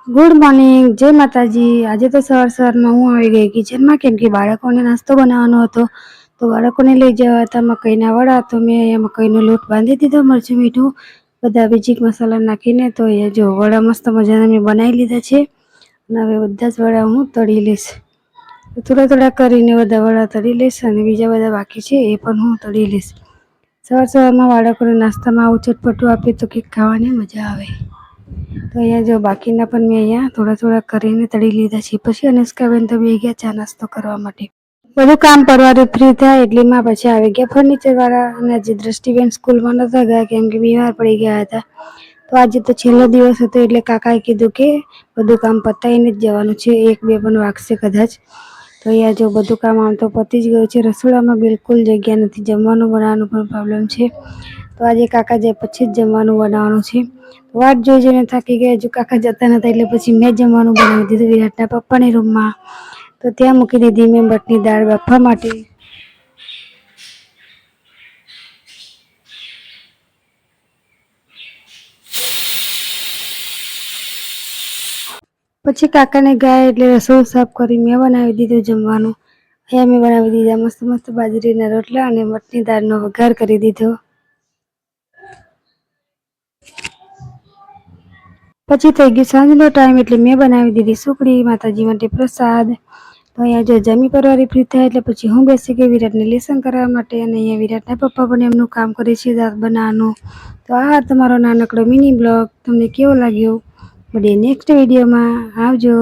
Good morning, જય માતાજી। આજે તો સવારમાં હું આવી ગઈ કિચનમાં, કેમ કે બાળકોને નાસ્તો બનાવવાનો હતો। તો બાળકોને લઈ જવા હતા મકાઈના વડા। તો મેં અહીંયા મકાઈનો લોટ બાંધી દીધો, મરચું મીઠું બધા બીજીક મસાલા નાખીને। તો અહીંયા જો વડા મસ્ત મજાના મેં બનાવી લીધા છે અને હવે બધા જ વડા હું તળી લઈશ। થોડા થોડા કરીને બધા વડા તળી લઈશ અને બીજા બધા બાકી છે એ પણ હું તળી લઈશ। સવારમાં બાળકોને નાસ્તામાં આવું ચટપટું આપીએ તો કંઈક ખાવાની મજા આવે। તો અહીંયા જો બાકીના પણ મેં અહીંયા થોડા થોડા કરીને તળી લીધા છે। પછી અનુષ્કાબેન તો બે ગયા ચા નાસ્તો કરવા માટે। બધું કામ પરવારી ફ્રી થાય એટલીમાં પછી આવી ગયા ફર્નિચર વાળા। અને આજે દ્રષ્ટિબેન સ્કૂલમાં નતા ગયા કેમ કે બીમાર પડી ગયા હતા। તો આજે તો છેલ્લો દિવસ હતો એટલે કાકાએ કીધું કે બધું કામ પતાવીને જ જવાનું છે, 1-2 પણ વાગશે કદાચ। તો અહીંયા જો બધું કામ આમ તો પતી જ ગયું છે। રસોડામાં બિલકુલ જગ્યા નથી, જમવાનું બનાવવાનું પણ પ્રોબ્લેમ છે। તો આજે કાકા જાય પછી જ જમવાનું બનાવવાનું છે। વાટ જોઈ જોઈને થાકી ગયા, હજુ કાકા જતા નતા એટલે પછી મેં જમવાનું બનાવી દીધું વિરાટના પપ્પાની રૂમમાં। તો ત્યાં મૂકી દીધી મેં મઠની દાળ બાફવા માટે। પછી કાકાને ગયા એટલે રસોઈ સાફ કરી મેં બનાવી દીધું જમવાનું। અહીંયા મેં બનાવી દીધા મસ્ત મસ્ત બાજરીના રોટલા અને મઠની દાળનો વઘાર કરી દીધો। પછી થઈ ગયું સાંજનો ટાઈમ એટલે મેં બનાવી દીધી સુખડી માતાજી માટે પ્રસાદ। તો અહીંયા જો જમી પરવારી ફ્રી થાય એટલે પછી હું બેસી ગઈ વિરાટને લેસન કરાવવા માટે। અને અહીંયા વિરાટના પપ્પા પણ એમનું કામ કરે છે દાળ બનાવવાનું। તો આ તમારો નાનકડો મિની બ્લોગ તમને કેવો લાગ્યો? મળીએ નેક્સ્ટ વિડીયોમાં, આવજો।